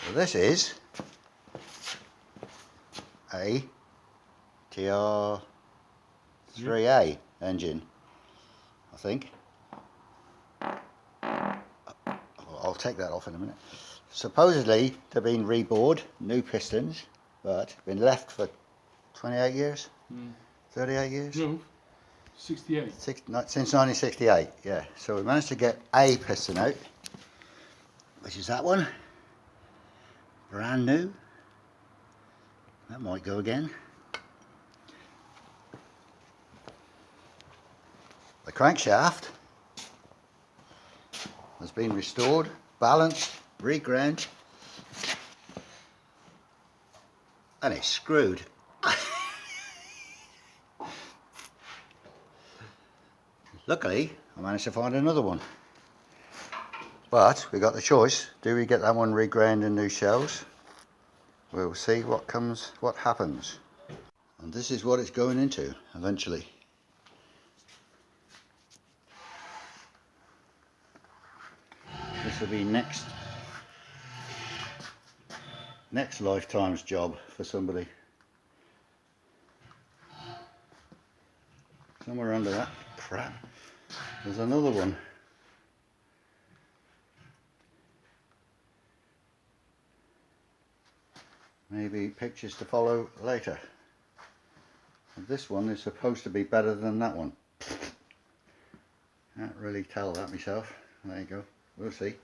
So this is a TR3A engine, I think. I'll take that off in a minute. Supposedly they've been rebored, new pistons, but been left for 28 years, 38 years? No, 68. Since 1968, yeah. So we managed to get a piston out, which is that one. Brand new. That might go again. The crankshaft has been restored, balanced, reground, and it's screwed. Luckily, I managed to find another one. But we got the choice. Do we get that one reground in new shells? We'll see what happens. And this is what it's going into eventually. This will be next lifetime's job for somebody. Somewhere under that crap, there's another one. Maybe pictures to follow later. And this one is supposed to be better than that one. Can't really tell that myself. There you go. We'll see.